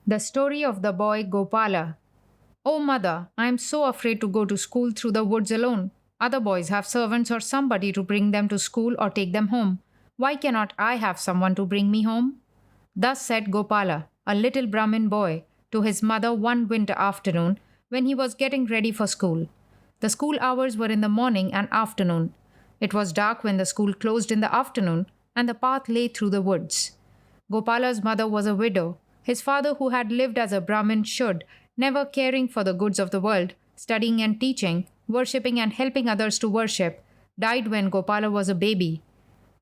The story of the boy Gopala. Oh, mother, I am so afraid to go to school through the woods alone. Other boys have servants or somebody to bring them to school or take them home. Why cannot I have someone to bring me home? Thus said Gopala, a little Brahmin boy, to his mother one winter afternoon when he was getting ready for school. The school hours were in the morning and afternoon. It was dark when the school closed in the afternoon, and the path lay through the woods. Gopala's mother was a widow. His father, who had lived as a Brahmin should, never caring for the goods of the world, studying and teaching, worshipping and helping others to worship, died when Gopala was a baby.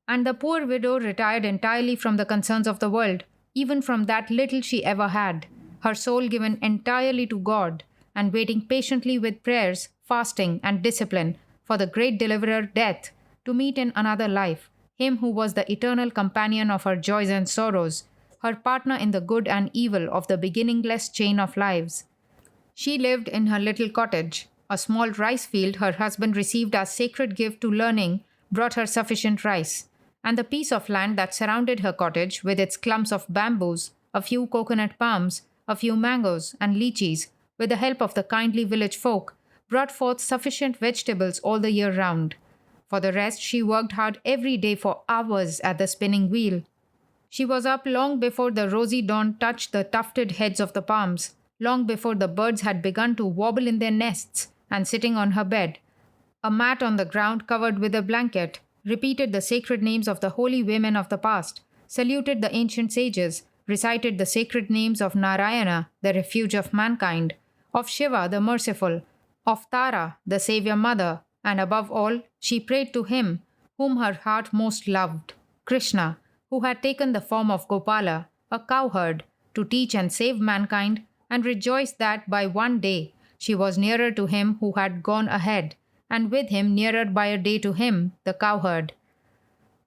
And the poor widow retired entirely from the concerns of the world, even from that little she ever had, her soul given entirely to God, and waiting patiently with prayers, fasting, and discipline for the great deliverer death to meet in another life him who was the eternal companion of her joys and sorrows, her partner in the good and evil of the beginningless chain of lives. She lived in her little cottage. A small rice field her husband received as sacred gift to learning brought her sufficient rice, and the piece of land that surrounded her cottage, with its clumps of bamboos, a few coconut palms, a few mangoes, and lychees, with the help of the kindly village folk, brought forth sufficient vegetables all the year round. For the rest, she worked hard every day for hours at the spinning wheel. She was up long before the rosy dawn touched the tufted heads of the palms, long before the birds had begun to wobble in their nests, and sitting on her bed, a mat on the ground covered with a blanket, repeated the sacred names of the holy women of the past, saluted the ancient sages, recited the sacred names of Narayana, the refuge of mankind, of Shiva, the merciful, of Tara, the Saviour Mother, and above all, she prayed to him whom her heart most loved, Krishna, who had taken the form of Gopala, a cowherd, to teach and save mankind, and rejoiced that by one day she was nearer to him who had gone ahead, and with him nearer by a day to him, the cowherd.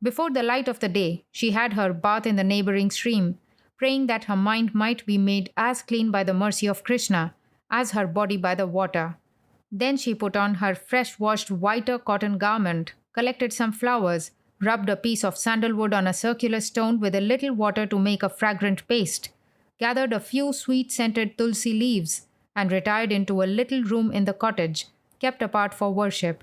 Before the light of the day, she had her bath in the neighboring stream, praying that her mind might be made as clean by the mercy of Krishna as her body by the water. Then she put on her fresh-washed whiter cotton garment, collected some flowers, rubbed a piece of sandalwood on a circular stone with a little water to make a fragrant paste, gathered a few sweet-scented tulsi leaves, and retired into a little room in the cottage, kept apart for worship.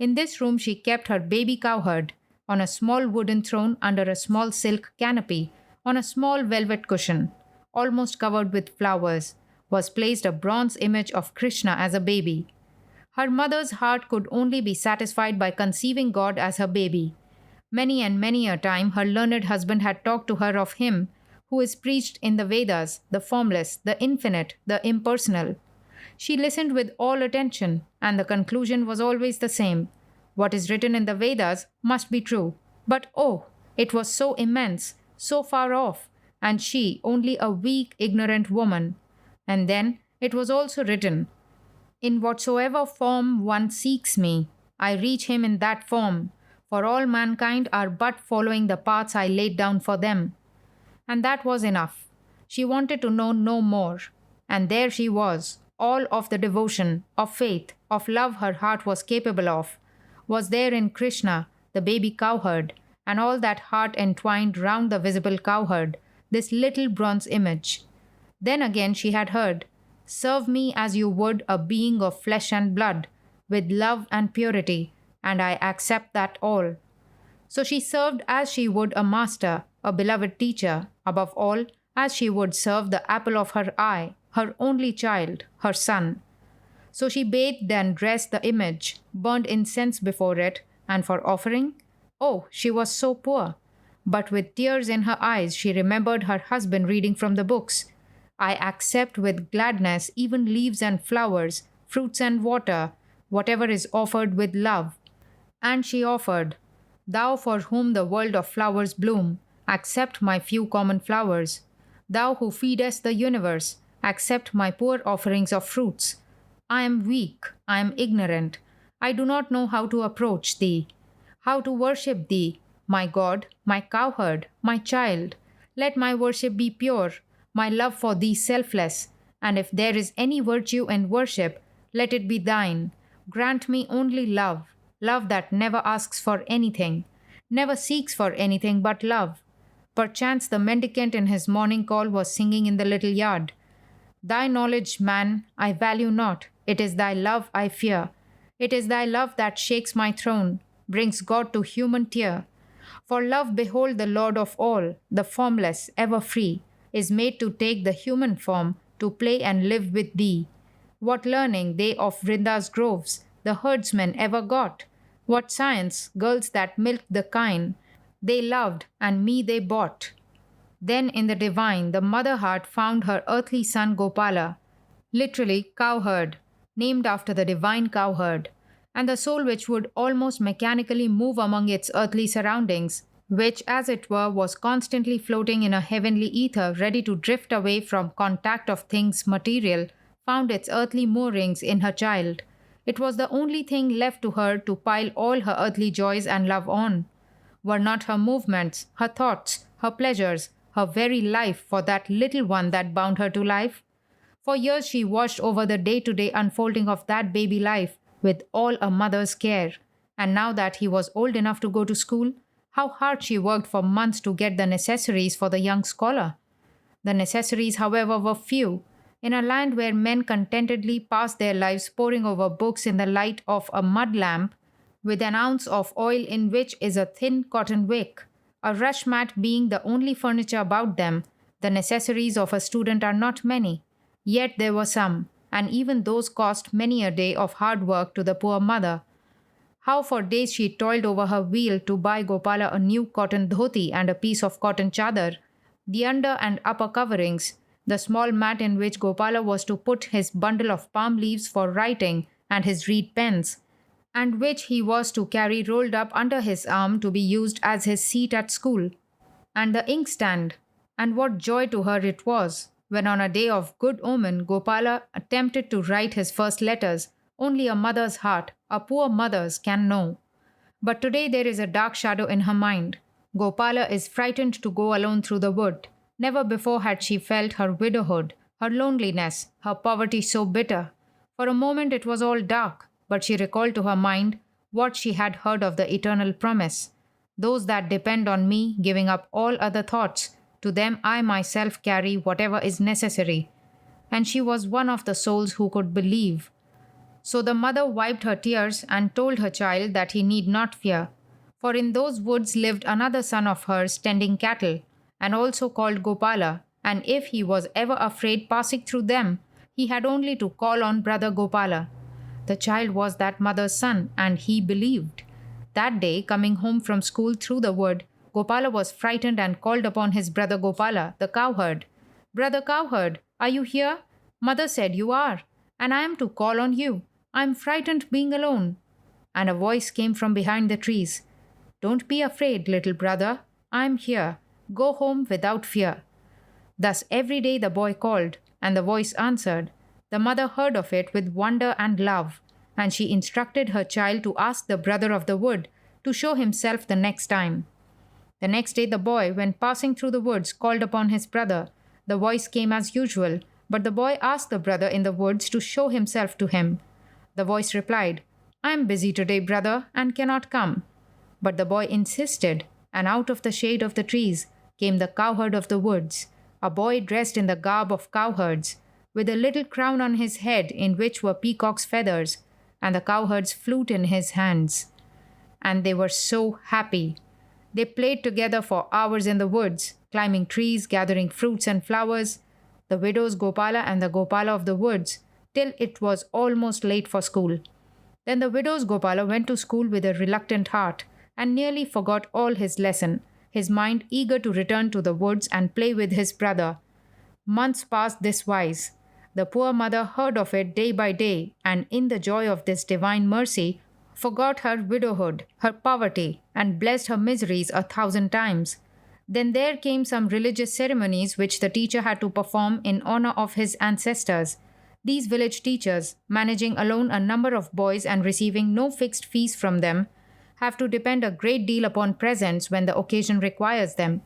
In this room she kept her baby cowherd, on a small wooden throne under a small silk canopy, on a small velvet cushion, almost covered with flowers, was placed a bronze image of Krishna as a baby. Her mother's heart could only be satisfied by conceiving God as her baby. Many and many a time her learned husband had talked to her of him who is preached in the Vedas, the formless, the infinite, the impersonal. She listened with all attention, and the conclusion was always the same. What is written in the Vedas must be true. But oh, it was so immense, so far off, and she only a weak, ignorant woman. And then it was also written, in whatsoever form one seeks me, I reach him in that form, for all mankind are but following the paths I laid down for them. And that was enough. She wanted to know no more. And there she was, all of the devotion, of faith, of love her heart was capable of, was there in Krishna, the baby cowherd, and all that heart entwined round the visible cowherd, this little bronze image. Then again she had heard, serve me as you would a being of flesh and blood, with love and purity, and I accept that all. So she served as she would a master, a beloved teacher, above all, as she would serve the apple of her eye, her only child, her son. So she bathed and dressed the image, burned incense before it, and for offering, oh, she was so poor. But with tears in her eyes, she remembered her husband reading from the books. I accept with gladness even leaves and flowers, fruits and water, whatever is offered with love. And she offered, Thou for whom the world of flowers bloom, accept my few common flowers. Thou who feedest the universe, accept my poor offerings of fruits. I am weak, I am ignorant. I do not know how to approach thee, how to worship thee, my God, my cowherd, my child. Let my worship be pure, my love for thee selfless, and if there is any virtue in worship, let it be thine. Grant me only love, love that never asks for anything, never seeks for anything but love. Perchance the mendicant in his morning call was singing in the little yard. Thy knowledge, man, I value not. It is thy love I fear. It is thy love that shakes my throne, brings God to human tear. For love, behold, the Lord of all, the formless, ever free, is made to take the human form, to play and live with thee. What learning they of Vrinda's groves, the herdsmen, ever got? What science, girls that milked the kine, they loved, and me they bought. Then in the divine, the mother heart found her earthly son Gopala, literally cowherd, named after the divine cowherd, and the soul which would almost mechanically move among its earthly surroundings, which as it were was constantly floating in a heavenly ether ready to drift away from contact of things material, found its earthly moorings in her child. It was the only thing left to her to pile all her earthly joys and love on. Were not her movements, her thoughts, her pleasures, her very life for that little one that bound her to life? For years she watched over the day-to-day unfolding of that baby life with all a mother's care. And now that he was old enough to go to school, how hard she worked for months to get the necessaries for the young scholar. The necessaries, however, were few. In a land where men contentedly passed their lives poring over books in the light of a mud lamp, with an ounce of oil in which is a thin cotton wick, a rush mat being the only furniture about them, the necessaries of a student are not many. Yet there were some, and even those cost many a day of hard work to the poor mother. How for days she toiled over her wheel to buy Gopala a new cotton dhoti and a piece of cotton chadar, the under and upper coverings, the small mat in which Gopala was to put his bundle of palm leaves for writing and his reed pens, and which he was to carry rolled up under his arm to be used as his seat at school, and the inkstand. And what joy to her it was, when on a day of good omen Gopala attempted to write his first letters. Only a mother's heart, a poor mother's, can know. But today there is a dark shadow in her mind. Gopala is frightened to go alone through the wood. Never before had she felt her widowhood, her loneliness, her poverty so bitter. For a moment it was all dark, but she recalled to her mind what she had heard of the eternal promise. Those that depend on me, giving up all other thoughts, to them I myself carry whatever is necessary. And she was one of the souls who could believe. So the mother wiped her tears and told her child that he need not fear. For in those woods lived another son of hers tending cattle, and also called Gopala, and if he was ever afraid passing through them, he had only to call on brother Gopala. The child was that mother's son, and he believed. That day, coming home from school through the wood, Gopala was frightened and called upon his brother Gopala, the cowherd. "Brother cowherd, are you here? Mother said you are, and I am to call on you. I am frightened being alone." And a voice came from behind the trees. "Don't be afraid, little brother. I am here. Go home without fear." Thus every day the boy called, and the voice answered. The mother heard of it with wonder and love, and she instructed her child to ask the brother of the wood to show himself the next time. The next day the boy, when passing through the woods, called upon his brother. The voice came as usual, but the boy asked the brother in the woods to show himself to him. The voice replied, "I am busy today, brother, and cannot come." But the boy insisted, and out of the shade of the trees came the cowherd of the woods, a boy dressed in the garb of cowherds, with a little crown on his head in which were peacock's feathers, and the cowherd's flute in his hands. And they were so happy. They played together for hours in the woods, climbing trees, gathering fruits and flowers, the widow's Gopala and the Gopala of the woods, till it was almost late for school. Then the widow's Gopala went to school with a reluctant heart, and nearly forgot all his lesson, his mind eager to return to the woods and play with his brother. Months passed this wise. The poor mother heard of it day by day, and in the joy of this divine mercy, forgot her widowhood, her poverty, and blessed her miseries 1,000 times. Then there came some religious ceremonies which the teacher had to perform in honor of his ancestors. These village teachers, managing alone a number of boys and receiving no fixed fees from them, have to depend a great deal upon presents when the occasion requires them.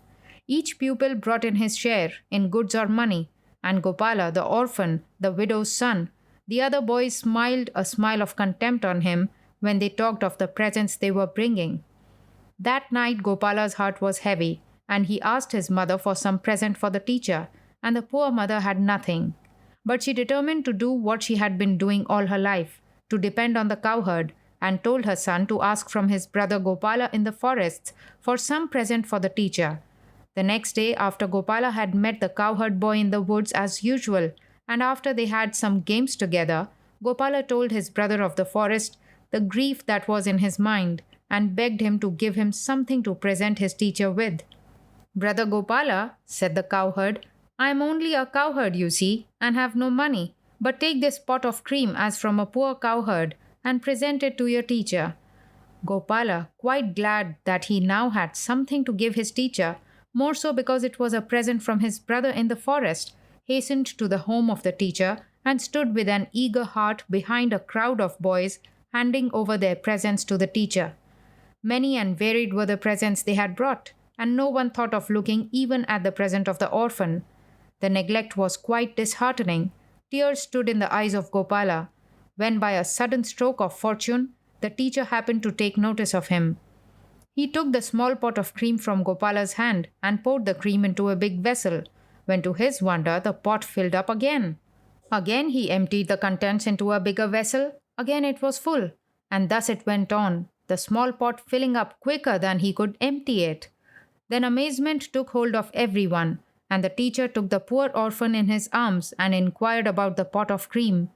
Each pupil brought in his share, in goods or money, and Gopala, the orphan, the widow's son, the other boys smiled a smile of contempt on him when they talked of the presents they were bringing. That night Gopala's heart was heavy, and he asked his mother for some present for the teacher, and the poor mother had nothing. But she determined to do what she had been doing all her life, to depend on the cowherd, and told her son to ask from his brother Gopala in the forests for some present for the teacher. The next day, after Gopala had met the cowherd boy in the woods as usual, and after they had some games together, Gopala told his brother of the forest the grief that was in his mind, and begged him to give him something to present his teacher with. Brother Gopala, said the cowherd, I am only a cowherd, you see, and have no money, but take this pot of cream as from a poor cowherd, and present it to your teacher. Gopala, quite glad that he now had something to give his teacher, more so because it was a present from his brother in the forest, hastened to the home of the teacher and stood with an eager heart behind a crowd of boys, handing over their presents to the teacher. Many and varied were the presents they had brought, and no one thought of looking even at the present of the orphan. The neglect was quite disheartening. Tears stood in the eyes of Gopala, when by a sudden stroke of fortune, the teacher happened to take notice of him. He took the small pot of cream from Gopala's hand and poured the cream into a big vessel, when to his wonder the pot filled up again. Again he emptied the contents into a bigger vessel, again it was full, and thus it went on, the small pot filling up quicker than he could empty it. Then amazement took hold of everyone, and the teacher took the poor orphan in his arms and inquired about the pot of cream.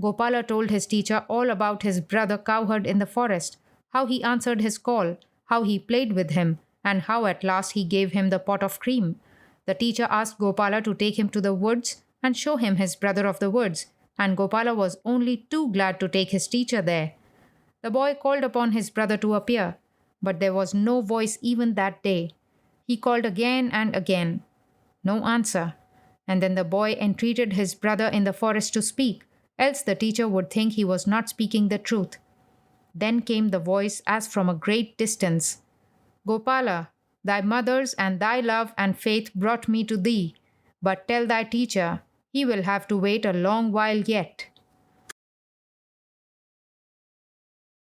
Gopala told his teacher all about his brother cowherd in the forest, how he answered his call, how he played with him, and how at last he gave him the pot of cream. The teacher asked Gopala to take him to the woods and show him his brother of the woods, and Gopala was only too glad to take his teacher there. The boy called upon his brother to appear, but there was no voice even that day. He called again and again. No answer. And then the boy entreated his brother in the forest to speak, else the teacher would think he was not speaking the truth. Then came the voice as from a great distance. Gopala, thy mother's and thy love and faith brought me to thee, but tell thy teacher, he will have to wait a long while yet.